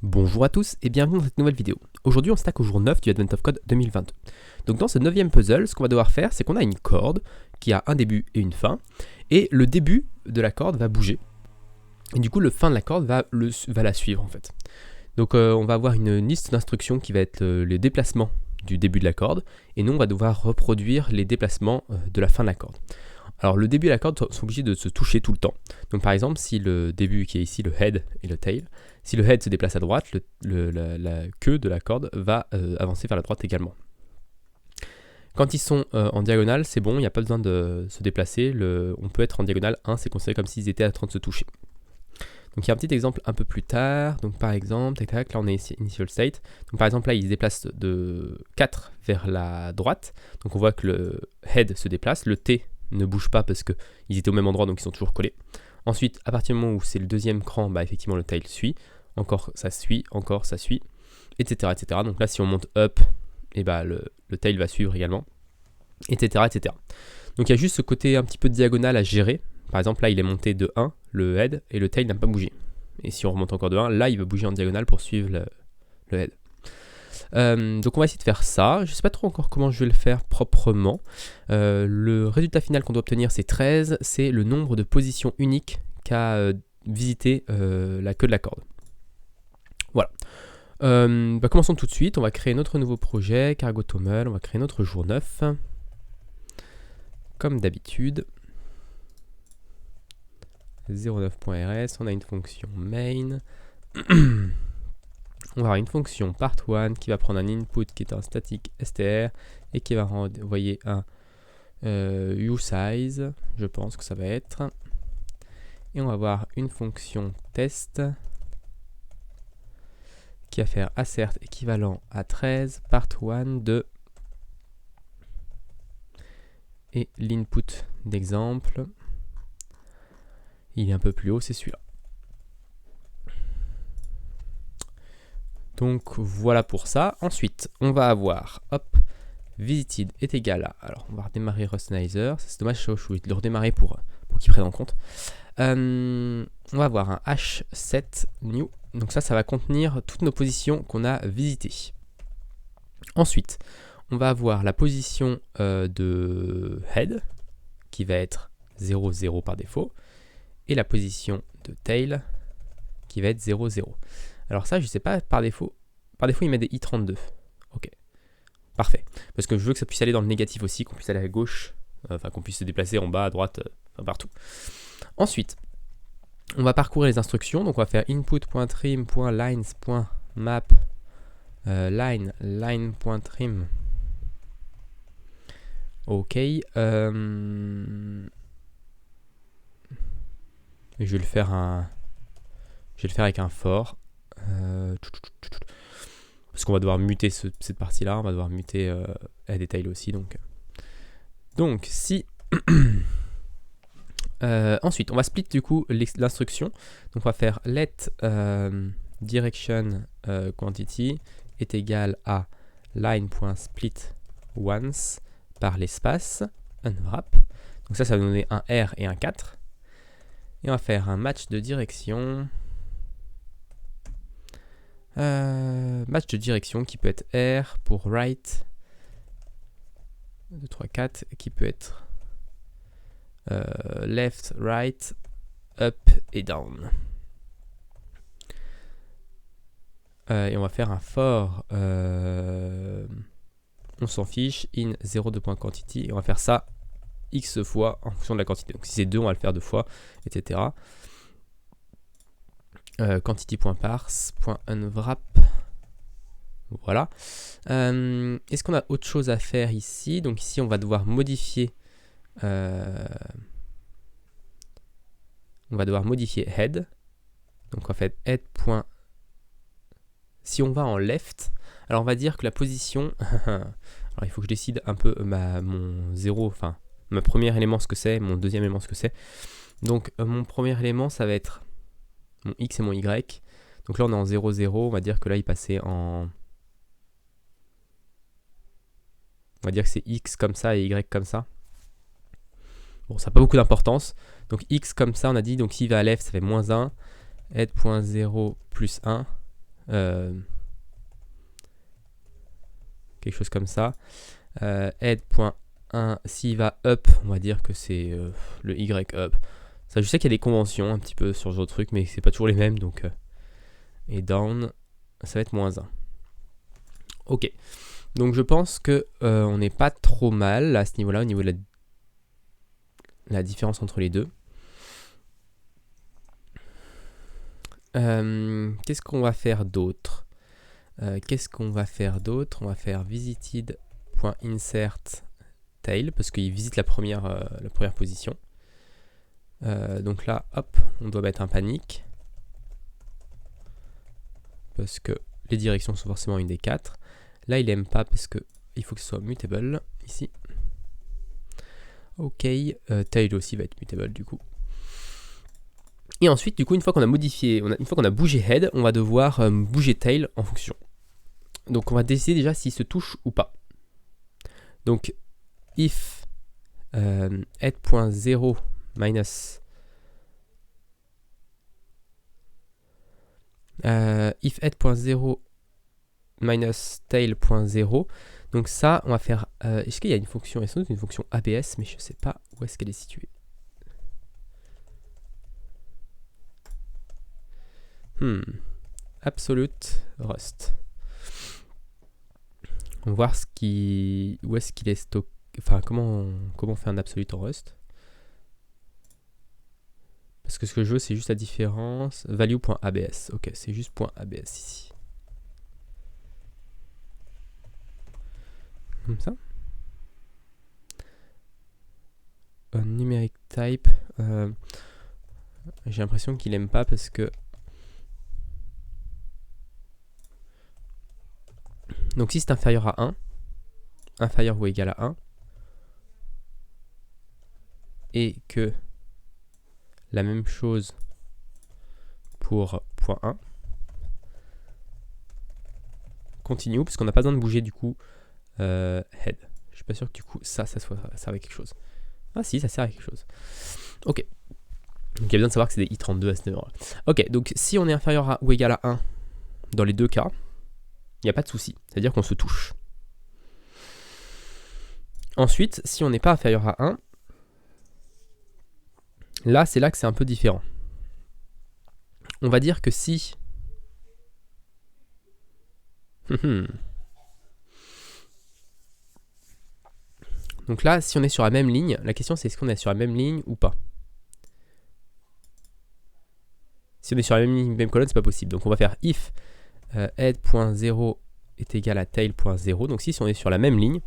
Bonjour à tous et bienvenue dans cette nouvelle vidéo. Aujourd'hui on stack au jour 9 du Advent of Code 2022. Donc dans ce 9e puzzle, ce qu'on va devoir faire, c'est qu'on a une corde qui a un début et une fin, et le début de la corde va bouger, et du coup le fin de la corde va la suivre en fait. Donc on va avoir une liste d'instructions qui va être les déplacements du début de la corde, et nous on va devoir reproduire les déplacements de la fin de la corde. Alors le début et la corde sont obligés de se toucher tout le temps. Donc par exemple, si le début qui est ici, le head et le tail, si le head se déplace à droite, la queue de la corde va avancer vers la droite également. Quand ils sont en diagonale, c'est bon, il n'y a pas besoin de se déplacer. On peut être en diagonale 1, c'est considéré comme s'ils étaient en train de se toucher. Donc il y a un petit exemple un peu plus tard. Donc par exemple, tac, tac, là on est ici, initial state. Donc par exemple là, il se déplace de 4 vers la droite. Donc on voit que le head se déplace, le T ne bouge pas parce qu'ils étaient au même endroit, donc ils sont toujours collés. Ensuite, à partir du moment où c'est le deuxième cran, bah effectivement le tail suit, encore ça suit, etc., etc. Donc là, si on monte up, et bah le tail va suivre également, etc., etc. Donc il y a juste ce côté un petit peu diagonal à gérer. Par exemple, là, il est monté de 1, le head, et le tail n'a pas bougé. Et si on remonte encore de 1, là, il va bouger en diagonale pour suivre le head. Donc on va essayer de faire ça. Je ne sais pas trop encore comment je vais le faire proprement. Le résultat final qu'on doit obtenir, c'est 13. C'est le nombre de positions uniques qu'a visité la queue de la corde. Voilà. Commençons tout de suite. On va créer notre nouveau projet, Cargo Toml. On va créer notre jour 9. Comme d'habitude. 09.rs. On a une fonction main. On va avoir une fonction part1 qui va prendre un input qui est un static str et qui va renvoyer un usize, je pense que ça va être. Et on va avoir une fonction test qui va faire assert équivalent à 13 part1 de et l'input d'exemple. Il est un peu plus haut, c'est celui-là. Donc voilà pour ça. Ensuite, on va avoir, hop, visited est égal à, alors on va redémarrer Rustinizer, c'est dommage, je vais le redémarrer pour qu'il prenne en compte. On va avoir un h7 new, donc ça va contenir toutes nos positions qu'on a visitées. Ensuite, on va avoir la position de head, qui va être 0, 0 par défaut, et la position de tail, qui va être 0, 0. Alors ça, je sais pas, par défaut, il met des i32. Ok, parfait. Parce que je veux que ça puisse aller dans le négatif aussi, qu'on puisse aller à gauche, enfin qu'on puisse se déplacer en bas, à droite, partout. Ensuite, on va parcourir les instructions. Donc on va faire input.trim.lines.map line.trim. Ok. Je vais le faire avec un for. Parce qu'on va devoir muter cette partie-là, on va devoir muter head et tail aussi. Donc si... ensuite, on va split du coup l'instruction. Donc on va faire let direction quantity est égal à line.split once par l'espace unwrap. Donc ça va donner un R et un 4. Et on va faire un match de direction. Match de direction qui peut être R pour right 2, 3, 4 qui peut être left, right, up et down. Et on va faire un for on s'en fiche in 0.quantity et on va faire ça x fois en fonction de la quantité. Donc si c'est 2, on va le faire 2 fois, etc. Quantity.parse.unwrap. Voilà. Est-ce qu'on a autre chose à faire ici? Donc ici, on va devoir modifier head. Donc on va faire head. Si on va en left, alors on va dire que la position... alors il faut que je décide un peu mon 0, enfin mon premier élément ce que c'est, mon deuxième élément ce que c'est. Donc mon premier élément, ça va être mon x et mon y. Donc là on est en 0, 0, on va dire que là il passait en... On va dire que c'est x comme ça et y comme ça. Bon, ça n'a pas beaucoup d'importance. Donc x comme ça, on a dit, donc s'il va à left, ça fait moins 1. Head.0 plus 1. quelque chose comme ça. Head.1, s'il va up, on va dire que c'est le Y up. Ça, je sais qu'il y a des conventions un petit peu sur ce genre de truc, mais c'est pas toujours les mêmes. Donc, et down, ça va être -1. Ok. Donc je pense que on n'est pas trop mal à ce niveau-là, au niveau de la différence entre les deux. Qu'est-ce qu'on va faire d'autre? On va faire visited.insert tail, parce qu'il visite la première position. Donc là, hop, on doit mettre un panique. Parce que les directions sont forcément une des 4. Là, il aime pas parce que il faut que ce soit mutable, ici. Ok, tail aussi va être mutable du coup. Et ensuite, du coup, une fois qu'on a modifié, une fois qu'on a bougé head, on va devoir bouger tail en fonction. Donc on va décider déjà s'il se touche ou pas. Donc, if head.0 minus if head.0 minus tail.0. Donc ça, on va faire... est-ce qu'il y a une fonction, est-ce qu'il y a une fonction ABS, mais je ne sais pas où est-ce qu'elle est située. Absolute Rust. On va voir où est-ce qu'il est stocké. Enfin, comment on fait un absolute en Rust. Parce que ce que je veux, c'est juste la différence. Value.abs. Ok, c'est juste .abs ici. Comme ça. Numeric type. J'ai l'impression qu'il aime pas parce que... Donc si c'est inférieur à 1, inférieur ou égal à 1, et que la même chose pour .1, continue, parce qu'on n'a pas besoin de bouger du coup head. Je suis pas sûr que du coup ça sert à quelque chose. Ah si, ça sert à quelque chose. Ok. Donc il y a besoin de savoir que c'est des i32 à ce niveau-là. Ok, donc si on est inférieur à ou égal à 1, dans les deux cas, il n'y a pas de souci. C'est-à-dire qu'on se touche. Ensuite, si on n'est pas inférieur à 1, là, c'est là que c'est un peu différent. On va dire que si... Donc là, si on est sur la même ligne, la question c'est est-ce qu'on est sur la même ligne ou pas. Si on est sur la même ligne, même colonne, c'est pas possible. Donc on va faire if head.0 est égal à tail.0. Donc si on est sur la même ligne,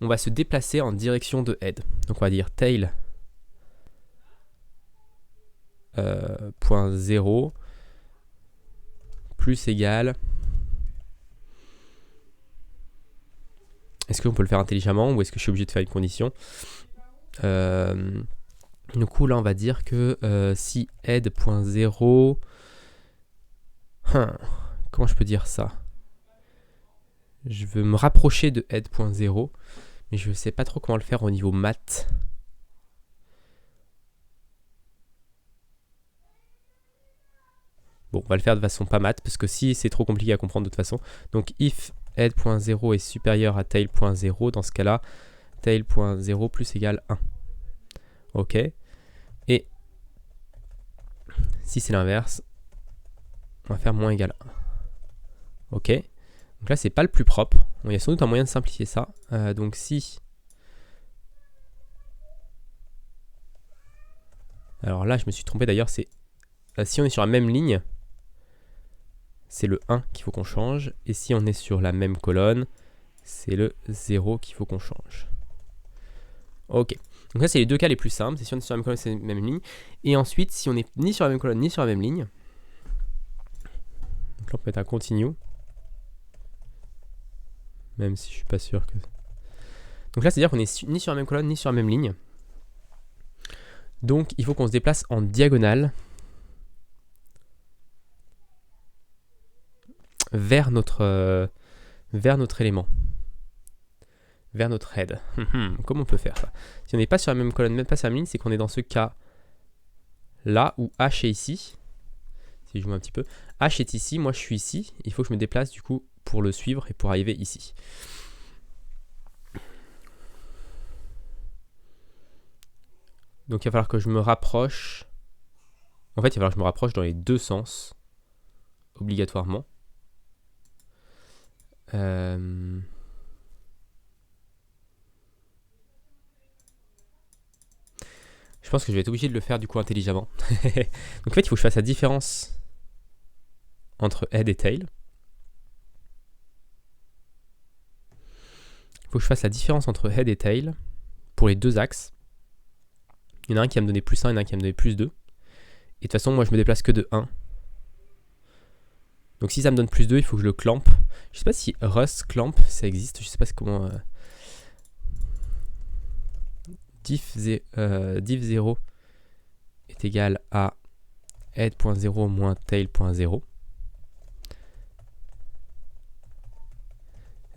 on va se déplacer en direction de head. Donc on va dire tail.0 plus égal. Est-ce qu'on peut le faire intelligemment ou est-ce que je suis obligé de faire une condition? Du coup là on va dire que si head.0, comment je peux dire ça? Je veux me rapprocher de head.0, mais je ne sais pas trop comment le faire au niveau maths. Bon, on va le faire de façon pas maths, parce que si c'est trop compliqué à comprendre de toute façon. Donc if head.0 est supérieur à tail.0, dans ce cas-là, tail.0 plus égal 1. Ok. Et si c'est l'inverse, on va faire moins égal 1. Ok. Donc là, c'est pas le plus propre. Il y a sans doute un moyen de simplifier ça. Donc si... Alors là, je me suis trompé d'ailleurs, c'est... si on est sur la même ligne, c'est le 1 qu'il faut qu'on change. Et si on est sur la même colonne, c'est le 0 qu'il faut qu'on change. Ok. Donc ça, c'est les deux cas les plus simples. C'est si on est sur la même colonne, c'est la même ligne. Et ensuite, si on n'est ni sur la même colonne, ni sur la même ligne, donc là, on peut mettre un continue. Même si je suis pas sûr que... Donc là, c'est-à-dire qu'on est ni sur la même colonne, ni sur la même ligne. Donc, il faut qu'on se déplace en diagonale vers notre élément. Vers notre head. Comment on peut faire ça? Si on n'est pas sur la même colonne, même pas sur la même ligne, c'est qu'on est dans ce cas là où H est ici. Si je joue un petit peu, H est ici, moi je suis ici. Il faut que je me déplace du coup pour le suivre et pour arriver ici. Donc il va falloir que je me rapproche. En fait, il va falloir que je me rapproche dans les deux sens, obligatoirement. Je pense que je vais être obligé de le faire du coup intelligemment. Donc en fait, il faut que je fasse la différence entre head et tail. Il faut que je fasse la différence entre head et tail pour les deux axes. Il y en a un qui va me donner plus 1 et un qui va me donner plus 2. Et de toute façon, moi je me déplace que de 1. Donc si ça me donne plus 2, il faut que je le clamp. Je sais pas si Rust clamp ça existe. Je sais pas comment. Diff 0 est égal à head.0 moins tail.0.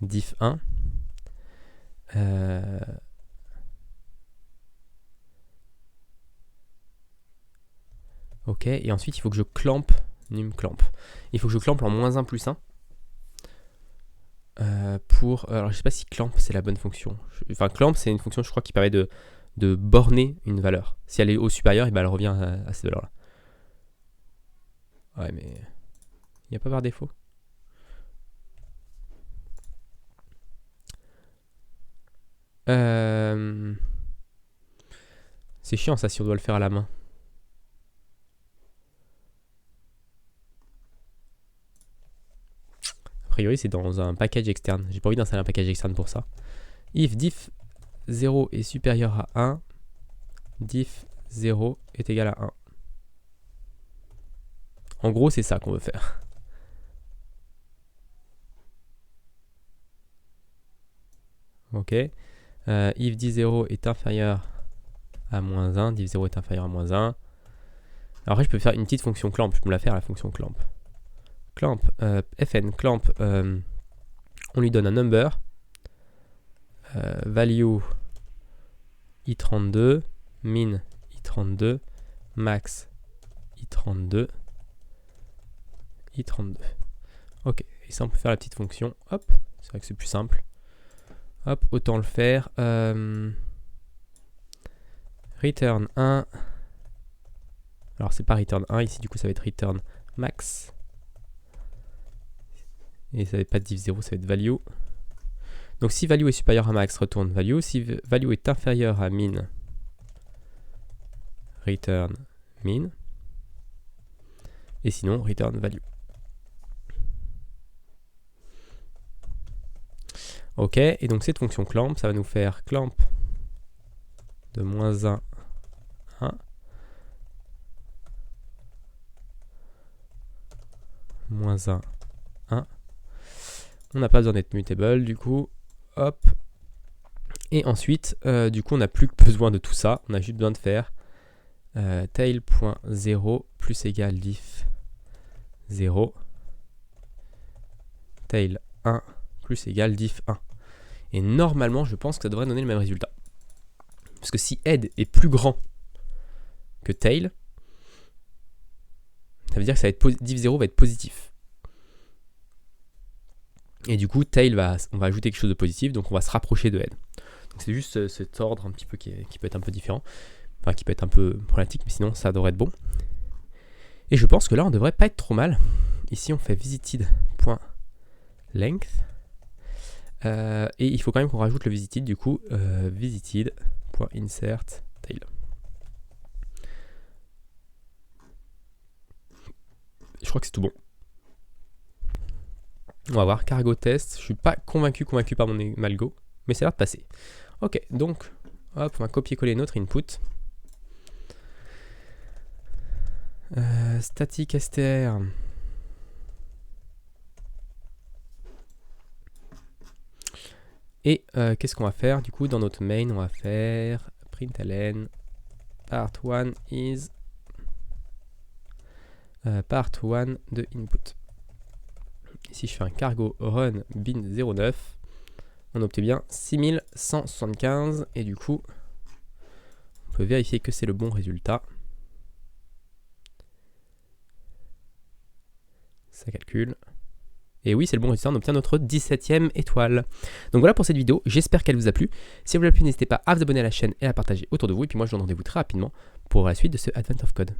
Diff 1. Ok, et ensuite il faut que je clamp num clamp. Il faut que je clamp en moins 1 plus 1. Alors je sais pas si clamp c'est la bonne fonction. Enfin clamp c'est une fonction je crois qui permet de borner une valeur. Si elle est au supérieur, et ben elle revient à cette valeur là. Ouais mais il n'y a pas par défaut. C'est chiant ça si on doit le faire à la main. A priori c'est dans un package externe. J'ai pas envie d'installer un package externe pour ça. If diff 0 est supérieur à 1, diff 0 est égal à 1. En gros c'est ça qu'on veut faire. Ok. If diff 0 est inférieur à moins 1, diff 0 est inférieur à moins 1. Alors après je peux faire une petite fonction clamp, je peux me la faire la fonction clamp. Clamp, fn clamp, on lui donne un number, value i32, min i32, max i32, i32. Ok, et ça on peut faire la petite fonction, hop, c'est vrai que c'est plus simple. Hop, autant le faire. Return 1. Alors c'est pas return 1 ici, du coup ça va être return max. Et ça va être pas div 0, ça va être value. Donc si value est supérieur à max, retourne value. Si value est inférieur à min, return min. Et sinon, return value. Ok, et donc cette fonction clamp, ça va nous faire clamp de moins 1, 1. Moins 1, 1. On n'a pas besoin d'être mutable, du coup, hop. Et ensuite, du coup, on n'a plus que besoin de tout ça. On a juste besoin de faire tail.0 plus égal diff 0. Tail 1 plus égal diff 1. Et normalement, je pense que ça devrait donner le même résultat. Parce que si head est plus grand que tail, ça veut dire que ça va être diff 0 va être positif. Et du coup, tail on va ajouter quelque chose de positif, donc on va se rapprocher de head. Donc c'est juste cet ordre un petit peu qui peut être un peu différent, enfin qui peut être un peu problématique, mais sinon ça devrait être bon. Et je pense que là on devrait pas être trop mal. Ici on fait visited.length. Et il faut quand même qu'on rajoute le visited, du coup, visited.insert tail. Je crois que c'est tout bon. On va voir, cargo test. Je suis pas convaincu par mon malgo, mais ça a l'air de passer. Ok, donc, hop, on va copier-coller notre input. Static str. Et qu'est-ce qu'on va faire? Du coup, dans notre main, on va faire println part1 is part1 de input. Si je fais un cargo run bin 09, on obtient bien 6175 et du coup, on peut vérifier que c'est le bon résultat. Ça calcule. Et oui, c'est le bon résultat, on obtient notre 17e étoile. Donc voilà pour cette vidéo, j'espère qu'elle vous a plu. Si elle vous a plu, n'hésitez pas à vous abonner à la chaîne et à la partager autour de vous. Et puis moi, je vous donne rendez-vous très rapidement pour la suite de ce Advent of Code.